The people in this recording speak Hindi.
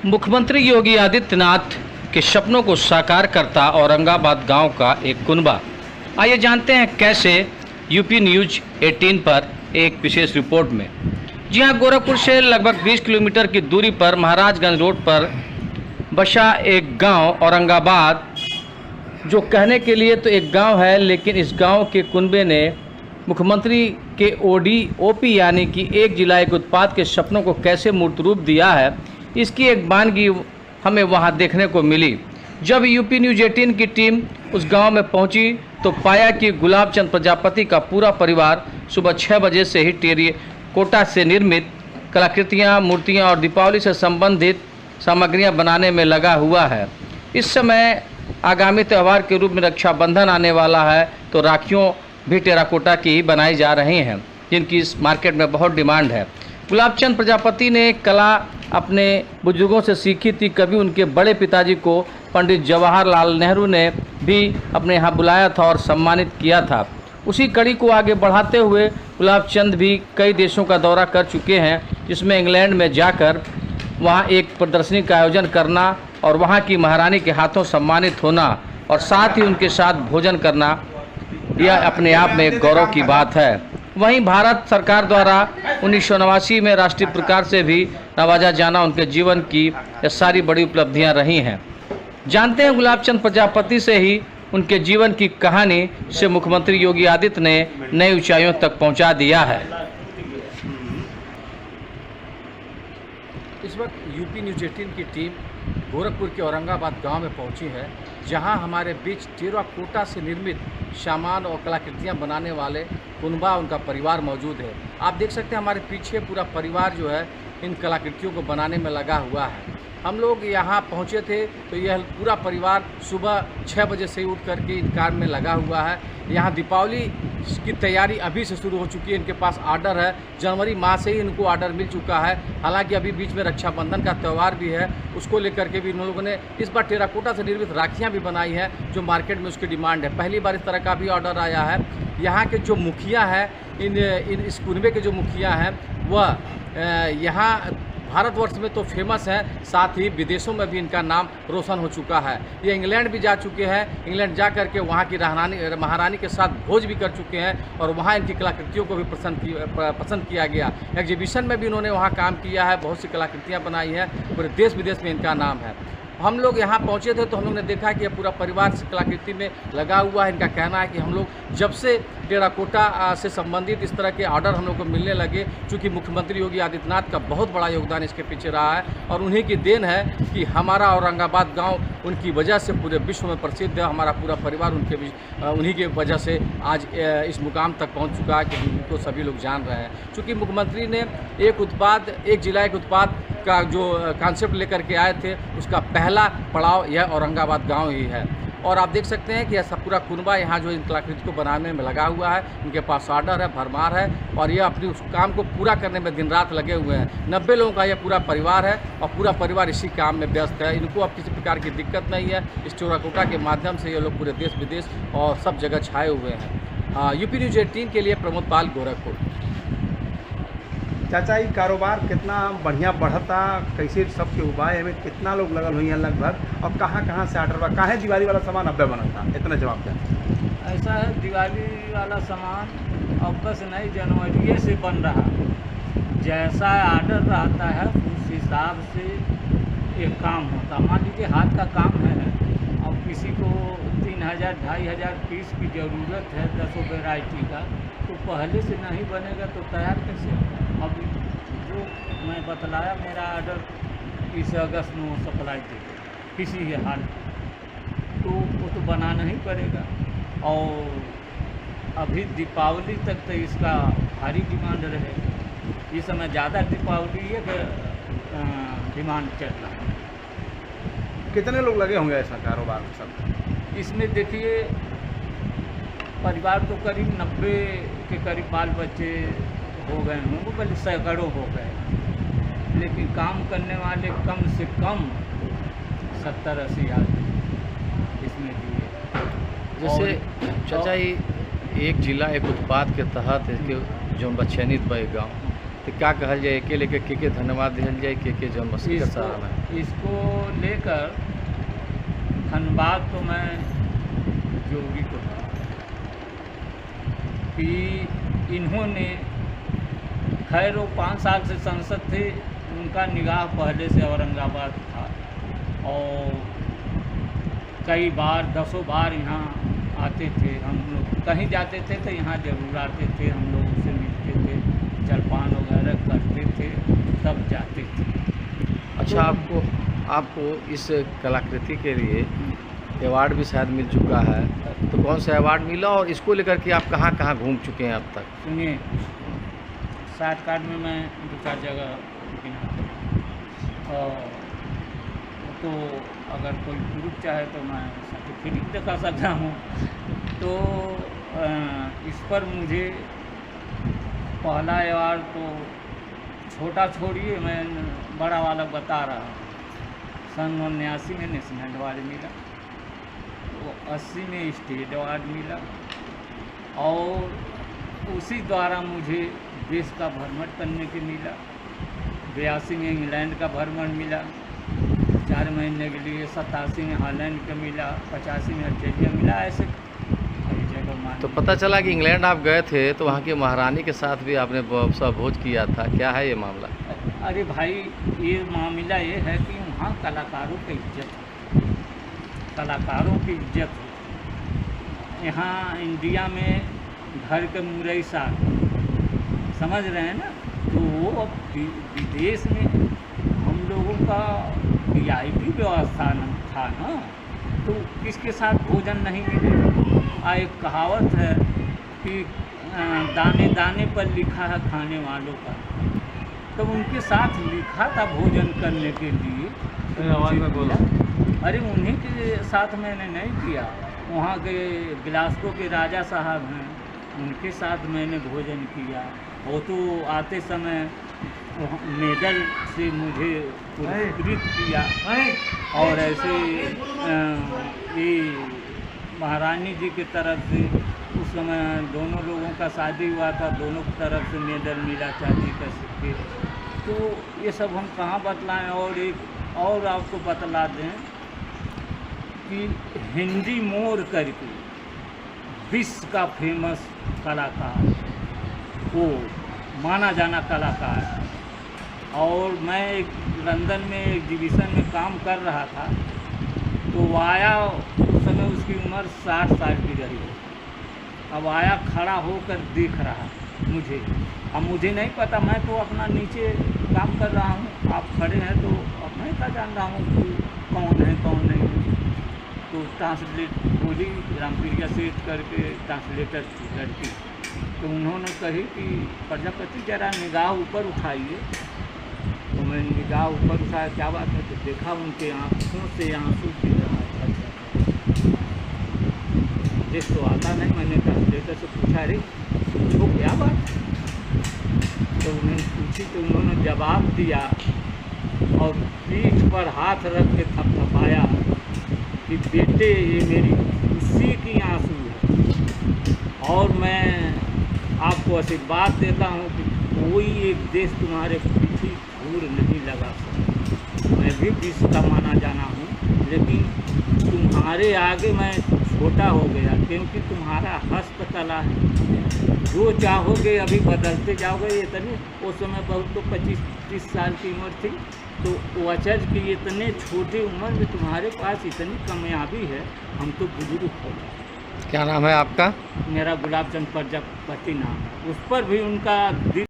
मुख्यमंत्री योगी आदित्यनाथ के सपनों को साकार करता औरंगाबाद गांव का एक कुनबा। आइए जानते हैं कैसे। यूपी न्यूज 18 पर एक विशेष रिपोर्ट में। जी हां, गोरखपुर से लगभग 20 किलोमीटर की दूरी पर महाराजगंज रोड पर बसा एक गांव औरंगाबाद, जो कहने के लिए तो एक गांव है, लेकिन इस गांव के कुनबे ने मुख्यमंत्री के ओपी यानी कि एक जिला एक उत्पाद के सपनों को कैसे मूर्त रूप दिया है, इसकी एक वानगी हमें वहां देखने को मिली। जब यूपी न्यूज 18 की टीम उस गांव में पहुंची तो पाया कि गुलाब चंद प्रजापति का पूरा परिवार सुबह 6 बजे से ही टेराकोटा से निर्मित कलाकृतियां, मूर्तियां और दीपावली से संबंधित सामग्रियां बनाने में लगा हुआ है। इस समय आगामी त्यौहार के रूप में रक्षाबंधन आने वाला है, तो राखियों भी टेराकोटा की ही बनाई जा रही हैं, जिनकी इस मार्केट में बहुत डिमांड है। गुलाब चंद प्रजापति ने कला अपने बुजुर्गों से सीखी थी। कभी उनके बड़े पिताजी को पंडित जवाहरलाल नेहरू ने भी अपने यहाँ बुलाया था और सम्मानित किया था। उसी कड़ी को आगे बढ़ाते हुए गुलाब चंद भी कई देशों का दौरा कर चुके हैं, जिसमें इंग्लैंड में जाकर वहाँ एक प्रदर्शनी का आयोजन करना और वहाँ की महारानी के हाथों सम्मानित होना और साथ ही उनके साथ भोजन करना, यह अपने आप में एक गौरव की बात है। वहीं भारत सरकार द्वारा 1989 में राष्ट्रीय पुरस्कार से भी नवाजा जाना उनके जीवन की ये सारी बड़ी उपलब्धियां रही हैं। जानते हैं गुलाब चंद प्रजापति से ही उनके जीवन की कहानी से मुख्यमंत्री योगी आदित्य ने नई ऊंचाइयों तक पहुंचा दिया है। इस वक्त यूपी न्यूज 18 की टीम गोरखपुर के औरंगाबाद गांव में पहुंची है, जहां हमारे बीच टेराकोटा से निर्मित सामान और कलाकृतियां बनाने वाले कुनबा, उनका परिवार मौजूद है। आप देख सकते हैं हमारे पीछे पूरा परिवार जो है इन कलाकृतियों को बनाने में लगा हुआ है। हम लोग यहाँ पहुँचे थे तो यह पूरा परिवार सुबह 6 बजे से उठ करके इन काम में लगा हुआ है। यहाँ दीपावली की तैयारी अभी से शुरू हो चुकी है। इनके पास ऑर्डर है, जनवरी माह से ही इनको ऑर्डर मिल चुका है। हालांकि अभी बीच में रक्षाबंधन का त्यौहार भी है, उसको लेकर के भी इन लोगों ने इस बार टेराकोटा से निर्मित राखियाँ भी बनाई हैं, जो मार्केट में उसकी डिमांड है। पहली बार इस तरह का भी ऑर्डर आया है। यहाँ के जो मुखिया हैं, इस कुनबे के जो मुखिया हैं, वह यहाँ भारतवर्ष में तो फेमस है, साथ ही विदेशों में भी इनका नाम रोशन हो चुका है। ये इंग्लैंड भी जा चुके हैं। इंग्लैंड जा करके वहाँ की महारानी के साथ भोज भी कर चुके हैं और वहाँ इनकी कलाकृतियों को भी पसंद किया गया। एग्जीबिशन में भी इन्होंने वहाँ काम किया है, बहुत सी कलाकृतियाँ बनाई हैं, पूरे देश विदेश में इनका नाम है। हम लोग यहाँ पहुँचे थे तो हम लोग ने देखा कि यह पूरा परिवार इस कलाकृति में लगा हुआ है। इनका कहना है कि हम लोग जब से टेराकोटा से संबंधित इस तरह के ऑर्डर हम लोग को मिलने लगे, चूँकि मुख्यमंत्री योगी आदित्यनाथ का बहुत बड़ा योगदान इसके पीछे रहा है और उन्हीं की देन है कि हमारा औरंगाबाद गांव उनकी वजह से पूरे विश्व में प्रसिद्ध है। हमारा पूरा परिवार उन्हीं की वजह से आज इस मुकाम तक पहुँच चुका है कि उनको सभी लोग जान रहे हैं। चूँकि मुख्यमंत्री ने एक उत्पाद एक जिला एक उत्पाद का जो कॉन्सेप्ट लेकर के आए थे, उसका पहला पड़ाव यह औरंगाबाद गांव ही है। और आप देख सकते हैं कि ऐसा पूरा कुनबा यहाँ जो इन कलाकृति को बनाने में लगा हुआ है, इनके पास ऑर्डर है, भरमार है और ये अपनी उस काम को पूरा करने में दिन रात लगे हुए हैं। 90 लोगों का यह पूरा परिवार है और पूरा परिवार इसी काम में व्यस्त है। इनको अब किसी प्रकार की दिक्कत नहीं है। इस टेराकोटा के माध्यम से ये लोग पूरे देश विदेश और सब जगह छाए हुए हैं। यूपी न्यूज 18 के लिए प्रमोद पाल, गोरखपुर। चाचा, ये कारोबार कितना बढ़िया बढ़ता, कैसे सबके उपाय में कितना लोग लगल हुई हैं लगभग, और कहाँ कहाँ से ऑर्डर बा, कहाँ दिवाली वाला सामान अब बनता, इतना जवाब दें। ऐसा है, दिवाली वाला सामान अब से नहीं, जनवरी से बन रहा। जैसा ऑर्डर रहता है उस हिसाब से एक काम होता। मान लीजिए हाथ का काम है, अब किसी को 3000 2500 पीस की ज़रूरत है 10 वैरायटी का, तो पहले से नहीं बनेगा तो तैयार कैसे होगा। अब जो मैं बतलाया, मेरा ऑर्डर 30 अगस्त में वो सप्लाई देगा किसी भी हाल, तो वो तो बनाना ही पड़ेगा। और अभी दीपावली तक तो इसका भारी डिमांड रहेगा। इस समय ज़्यादा दीपावली का डिमांड चल रहा है। कितने लोग लगे होंगे ऐसा कारोबार में सब? इसमें देखिए, परिवार तो करीब 90 के करीब बाल बच्चे हो गए होंगे, बल्कि सैकड़ों हो गए, लेकिन काम करने वाले कम से कम 70-80 आदमी इसमें दिए। जैसे चाचा, एक जिला एक उत्पाद के तहत इसके जो चयनित बा गाँव, तो क्या कहल जाए के लेके के धन्यवाद दिहल जाए के जौन मसीह का सहारा में इसको लेकर धन्यवाद तो मैं योगी को दूँ कि इन्होंने, खैर वो 5 साल से सांसद थे, उनका निगाह पहले से औरंगाबाद था और कई बार 10 बार यहाँ आते थे। हम लोग कहीं जाते थे तो यहाँ ज़रूर आते थे, हम लोग उससे मिलते थे, जलपान वगैरह करते थे, तब जाते थे। अच्छा, आपको इस कलाकृति के लिए अवार्ड भी शायद मिल चुका है, तो कौन सा अवार्ड मिला और इसको लेकर के आप कहाँ कहाँ घूम चुके हैं अब तक? सुनिए, शॉर्टकट में मैं 2-4 जगह गिना और तो अगर कोई ग्रुप चाहे तो मैं सर्टिफिकेट दिखा सकता हूँ। तो इस पर मुझे पहला अवार्ड तो छोटा छोड़िए, मैं बड़ा वाला बता रहा हूँ। सन 89 में नेशनल अवार्ड मिला, तो 80 में स्टेट अवार्ड मिला और उसी द्वारा मुझे देश का भ्रमण करने के मिला। 82 में इंग्लैंड का भ्रमण मिला 4 महीने के लिए, 87 में हॉलैंड का मिला, 85 में ऑस्ट्रेलिया मिला। ऐसे कई जगह मान। तो पता चला कि इंग्लैंड आप गए थे तो वहाँ की महारानी के साथ भी आपने भोज किया था, क्या है ये मामला? अरे भाई, ये मामला ये है कि वहाँ कलाकारों की इज्जत है, कलाकारों की इज्जत है। यहाँ इंडिया में घर के मुरई साग, समझ रहे हैं ना, तो वो अब विदेश में हम लोगों का VIP व्यवस्था था ना, तो किसके साथ भोजन नहीं मिलेगा। एक कहावत है कि दाने दाने पर लिखा है खाने वालों का, तो उनके साथ लिखा था भोजन करने के लिए। आवाज़ में बोला। अरे उन्हीं के साथ मैंने नहीं किया, वहाँ के गिलासपुर के राजा साहब हैं, उनके साथ मैंने भोजन किया। वो तो आते समय मेडल से मुझे पुरस्कृत किया और ऐसे ये महारानी जी की तरफ से उस समय दोनों लोगों का शादी हुआ था, दोनों की तरफ से मेडल मिला, चांदी का सिक्के। तो ये सब हम कहाँ बतलाएं। और एक और आपको बतला दें कि हिंदी मोर करके विश्व का फेमस कलाकार, वो माना जाना कलाकार है। और मैं एक लंदन में एग्जीबिशन में काम कर रहा था, तो वो आया, उस समय उसकी उम्र 60 साल की रही। अब आया, खड़ा होकर देख रहा मुझे। अब मुझे नहीं पता, मैं तो अपना नीचे काम कर रहा हूँ, आप खड़े हैं तो अब मैं क्या जान रहा हूँ कि कौन है कौन नहीं। तो ट्रांसलेट बोली, रामप्रिया सेठ करके ट्रांसलेटर लड़की, तो उन्होंने कही कि प्रजापति जरा निगाह ऊपर उठाइए। तो मैंने निगाह ऊपर उठाया, क्या बात है, तो देखा उनके आँखों से आंसू गिर रहा था। देख तो आता नहीं, मैंने ट्रांसलेटर से पूछा, अरे पूछो क्या बात। तो उन्होंने पूछी, तो उन्होंने जवाब दिया और पीठ पर हाथ रख के थपथपाया कि बेटे, ये मेरी खुशी की आंसू है और मैं आपको आशीर्वाद देता हूँ कि कोई एक देश तुम्हारे पीछे धूल नहीं लगा सकता। मैं भी विश्व का माना जाना हूँ, लेकिन तुम्हारे आगे मैं छोटा हो गया, क्योंकि तुम्हारा हस्तकला है। जो चाहोगे अभी बदलते जाओगे। इतने उस समय बहुत तो 25-30 साल की उम्र थी, तो वो अचरज की इतने छोटी उम्र में तुम्हारे पास इतनी कामयाबी है, हम तो बुजुर्ग हो गए। क्या नाम है आपका? मेरा गुलाब चंद प्रजापति नाम है। उस पर भी उनका दिल